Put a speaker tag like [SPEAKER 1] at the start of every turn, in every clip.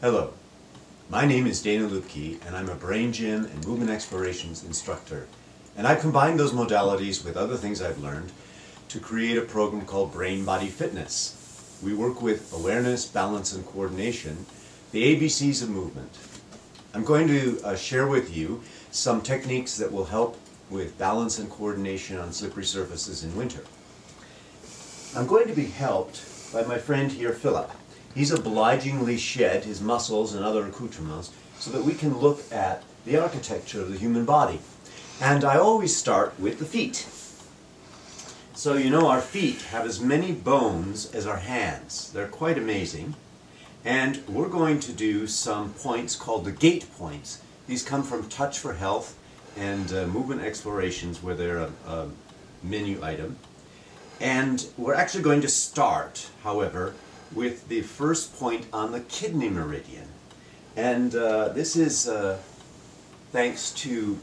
[SPEAKER 1] Hello, my name is Dana Luebke and I'm a brain gym and movement explorations instructor. And I've combined those modalities with other things I've learned to create a program called Brain Body Fitness. We work with awareness, balance, and coordination, the ABCs of movement. I'm going to share with you some techniques that will help with balance and coordination on slippery surfaces in winter. I'm going to be helped by my friend here, Philip. He's obligingly shed his muscles and other accoutrements so that we can look at the architecture of the human body. And I always start with the feet. So you know our feet have as many bones as our hands. They're quite amazing. And we're going to do some points called the gait points. These come from Touch for Health and Movement Explorations, where they're a menu item. And we're actually going to start, however, with the first point on the kidney meridian. And this is thanks to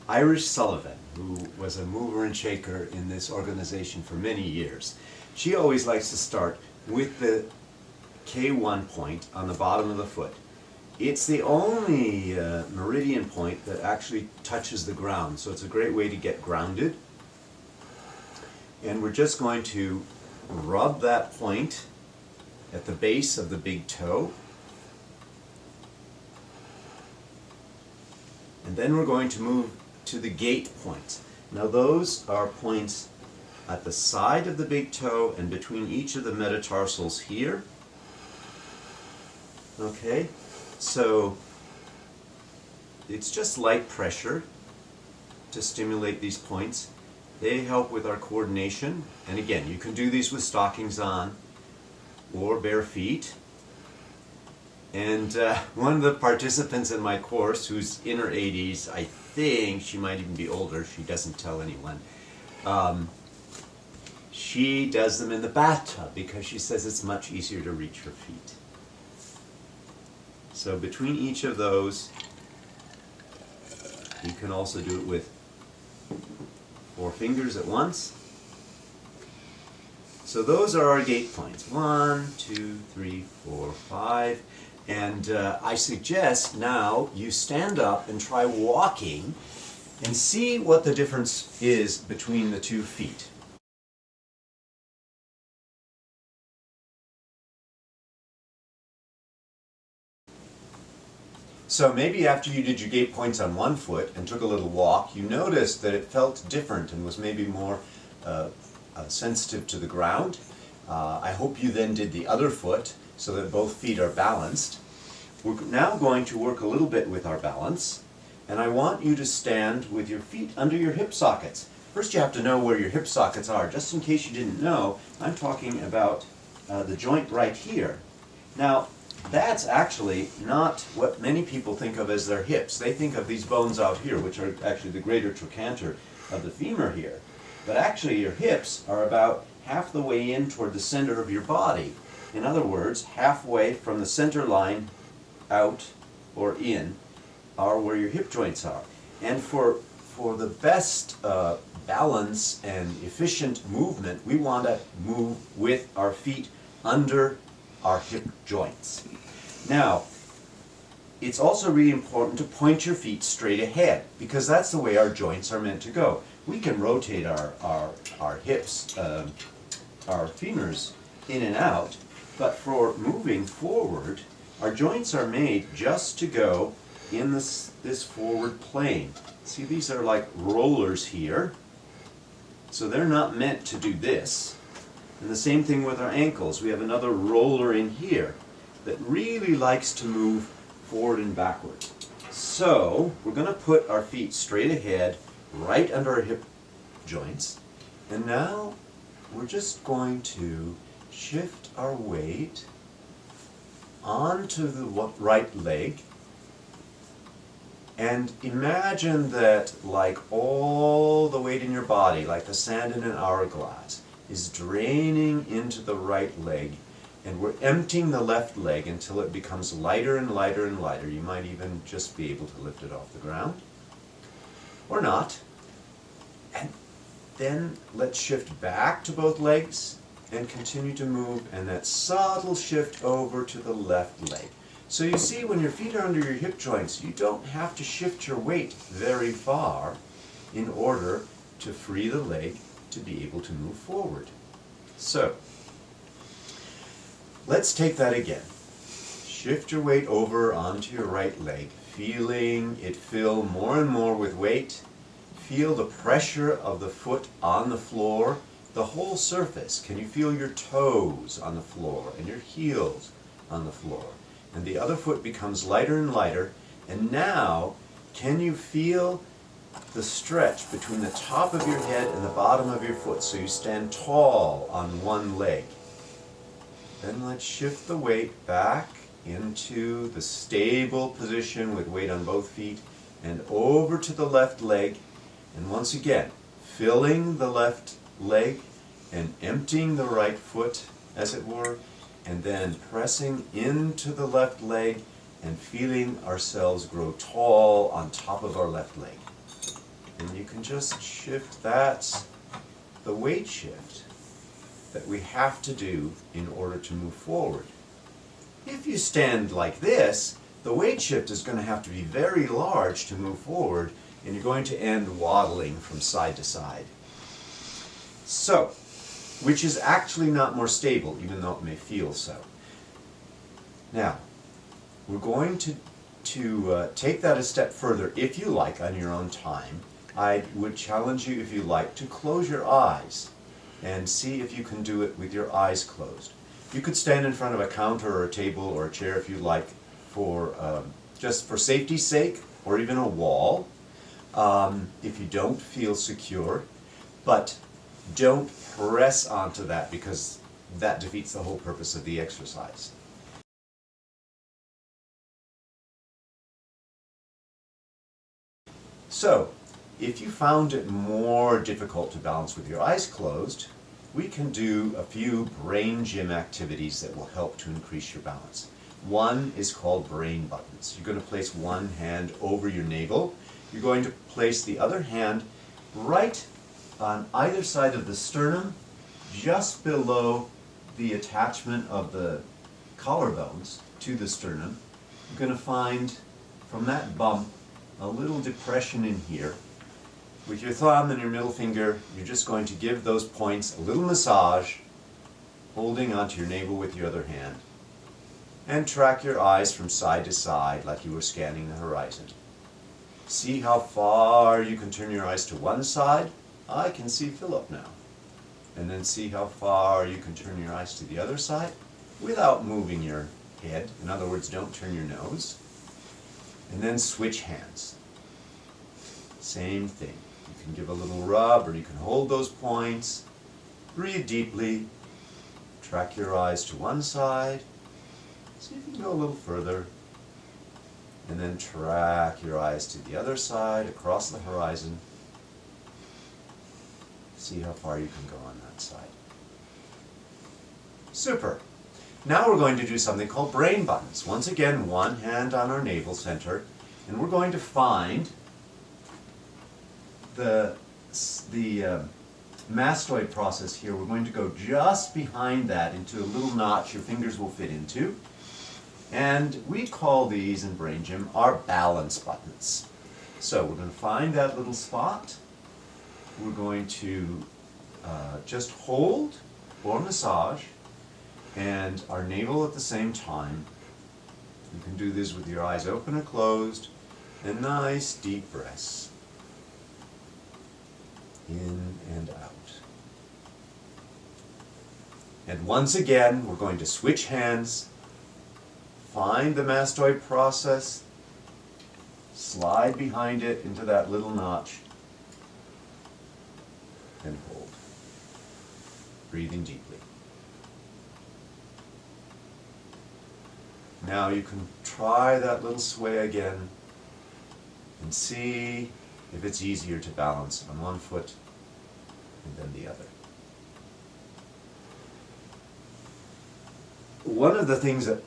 [SPEAKER 1] Irish Sullivan, who was a mover and shaker in this organization for many years. She always likes to start with the K1 point on the bottom of the foot. It's the only meridian point that actually touches the ground, so it's a great way to get grounded. And we're just going to rub that point at the base of the big toe. And then we're going to move to the gait points. Now those are points at the side of the big toe and between each of the metatarsals here. Okay, so it's just light pressure to stimulate these points. They help with our coordination, and again, you can do these with stockings on or bare feet. And one of the participants in my course, who's in her 80s, I think she might even be older, she doesn't tell anyone, she does them in the bathtub because she says it's much easier to reach her feet. So between each of those, you can also do it with 4 fingers at once. So those are our gait points. 1, 2, 3, 4, 5. And I suggest now you stand up and try walking and see what the difference is between the 2 feet. So maybe after you did your gait points on one foot and took a little walk, you noticed that it felt different and was maybe more sensitive to the ground. I hope you then did the other foot so that both feet are balanced. We're now going to work a little bit with our balance, and I want you to stand with your feet under your hip sockets. First you have to know where your hip sockets are. Just in case you didn't know, I'm talking about the joint right here. Now, that's actually not what many people think of as their hips. They think of these bones out here, which are actually the greater trochanter of the femur here. But actually your hips are about half the way in toward the center of your body. In other words, halfway from the center line out or in are where your hip joints are. And for the best balance and efficient movement, we want to move with our feet under our hip joints. Now, it's also really important to point your feet straight ahead, because that's the way our joints are meant to go. We can rotate our hips, our femurs in and out, but for moving forward, our joints are made just to go in this forward plane. See, these are like rollers here, so they're not meant to do this. And the same thing with our ankles. We have another roller in here that really likes to move forward and backward. So we're going to put our feet straight ahead, right under our hip joints. And now we're just going to shift our weight onto the right leg. And imagine that like all the weight in your body, like the sand in an hourglass, is draining into the right leg, and we're emptying the left leg until it becomes lighter and lighter and lighter. You might even just be able to lift it off the ground, or not. And then let's shift back to both legs and continue to move, and that subtle shift over to the left leg. So you see, when your feet are under your hip joints, you don't have to shift your weight very far in order to free the leg to be able to move forward. So, let's take that again. Shift your weight over onto your right leg, feeling it fill more and more with weight. Feel the pressure of the foot on the floor, the whole surface. Can you feel your toes on the floor and your heels on the floor? And the other foot becomes lighter and lighter. And now, can you feel the stretch between the top of your head and the bottom of your foot, so you stand tall on one leg? Then let's shift the weight back into the stable position with weight on both feet and over to the left leg. And once again, filling the left leg and emptying the right foot, as it were, and then pressing into the left leg and feeling ourselves grow tall on top of our left leg. And you can just shift. That's the weight shift that we have to do in order to move forward. If you stand like this, the weight shift is going to have to be very large to move forward, and you're going to end waddling from side to side. So, which is actually not more stable, even though it may feel so. Now, we're going to take that a step further, if you like, on your own time. I would challenge you, if you like, to close your eyes and see if you can do it with your eyes closed. You could stand in front of a counter or a table or a chair, if you like, for just for safety's sake, or even a wall, if you don't feel secure. But don't press onto that, because that defeats the whole purpose of the exercise. So, if you found it more difficult to balance with your eyes closed, we can do a few brain gym activities that will help to increase your balance. One is called brain buttons. You're going to place one hand over your navel. You're going to place the other hand right on either side of the sternum, just below the attachment of the collarbones to the sternum. You're going to find from that bump a little depression in here. With your thumb and your middle finger, you're just going to give those points a little massage, holding onto your navel with your other hand. And track your eyes from side to side like you were scanning the horizon. See how far you can turn your eyes to one side. I can see Philip now. And then see how far you can turn your eyes to the other side without moving your head. In other words, don't turn your nose. And then switch hands. Same thing. You can give a little rub, or you can hold those points. Breathe deeply. Track your eyes to one side. See if you can go a little further. And then track your eyes to the other side, across the horizon. See how far you can go on that side. Super. Now we're going to do something called brain buttons. Once again, one hand on our navel center, and we're going to find the mastoid process here. We're going to go just behind that into a little notch your fingers will fit into. And we call these in Brain Gym our balance buttons. So we're going to find that little spot. We're going to just hold or massage, and our navel at the same time. You can do this with your eyes open or closed, and nice deep breaths. In and out. And once again, we're going to switch hands. Find the mastoid process, slide behind it into that little notch, and hold. Breathing deeply. Now you can try that little sway again and see if it's easier to balance on one foot and then the other. One of the things that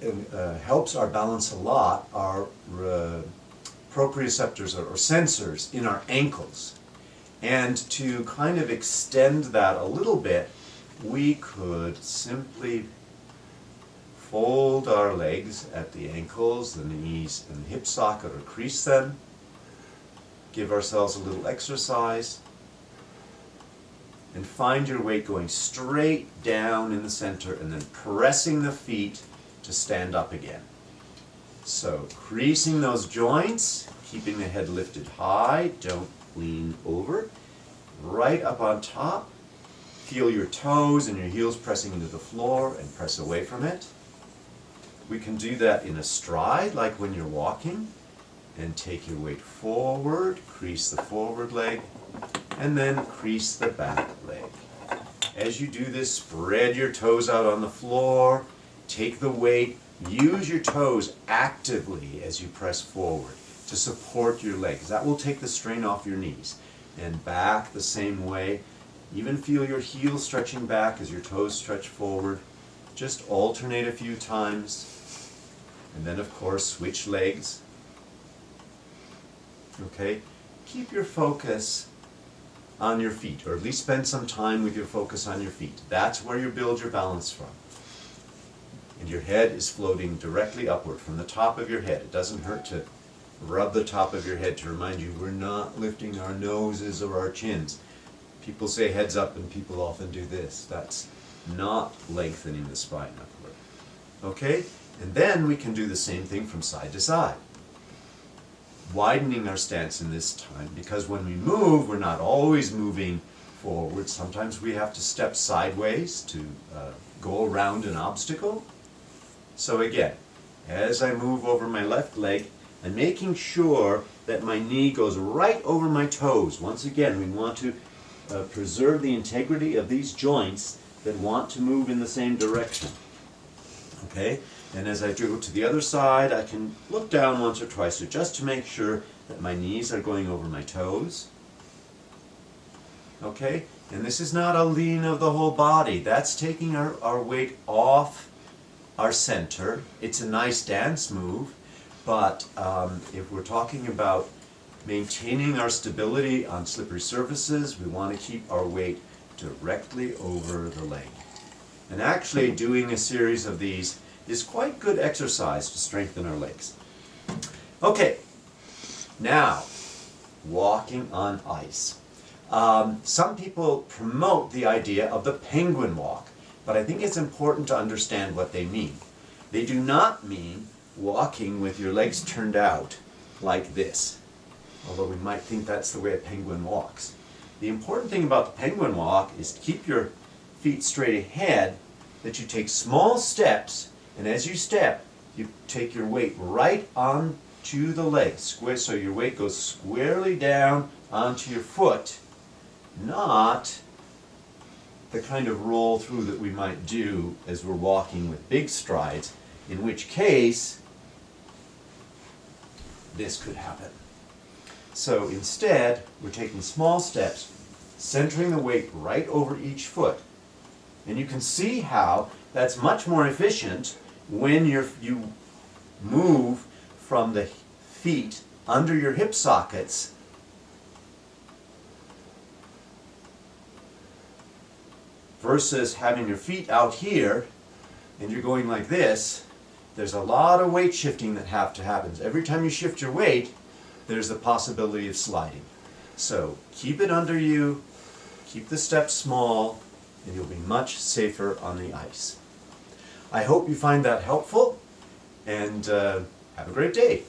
[SPEAKER 1] helps our balance a lot are proprioceptors or sensors in our ankles. And to kind of extend that a little bit, we could simply fold our legs at the ankles, the knees, and the hip socket, or crease them. Give ourselves a little exercise. And find your weight going straight down in the center and then pressing the feet to stand up again. So creasing those joints, keeping the head lifted high, don't lean over. Right up on top, feel your toes and your heels pressing into the floor and press away from it. We can do that in a stride, like when you're walking, and take your weight forward, crease the forward leg, and then crease the back leg. As you do this, spread your toes out on the floor, take the weight, use your toes actively as you press forward to support your legs. That will take the strain off your knees. And back the same way. Even feel your heels stretching back as your toes stretch forward. Just alternate a few times. And then, of course, switch legs. Okay? Keep your focus on your feet, or at least spend some time with your focus on your feet. That's where you build your balance from. And your head is floating directly upward from the top of your head. It doesn't hurt to rub the top of your head to remind you we're not lifting our noses or our chins. People say heads up, and people often do this. That's not lengthening the spine upward. Okay? And then we can do the same thing from side to side. Widening our stance in this time, because when we move, we're not always moving forward. Sometimes we have to step sideways to go around an obstacle. So again, as I move over my left leg, I'm making sure that my knee goes right over my toes. Once again, we want to preserve the integrity of these joints that want to move in the same direction. Okay? And as I go to the other side, I can look down once or twice just to make sure that my knees are going over my toes. Okay? And this is not a lean of the whole body. That's taking our weight off our center. It's a nice dance move, but if we're talking about maintaining our stability on slippery surfaces, we want to keep our weight directly over the leg. And actually doing a series of these is quite good exercise to strengthen our legs. Okay, now, walking on ice. Some people promote the idea of the penguin walk, but I think it's important to understand what they mean. They do not mean walking with your legs turned out like this, although we might think that's the way a penguin walks. The important thing about the penguin walk is to keep your feet straight ahead, that you take small steps, and as you step, you take your weight right onto the leg, so your weight goes squarely down onto your foot, not the kind of roll through that we might do as we're walking with big strides, in which case this could happen. So instead, we're taking small steps, centering the weight right over each foot. And you can see how that's much more efficient when you move from the feet under your hip sockets versus having your feet out here and you're going like this. There's a lot of weight shifting that have to happen. Every time you shift your weight, there's the possibility of sliding. So keep it under you, keep the steps small, and you'll be much safer on the ice. I hope you find that helpful, and have a great day.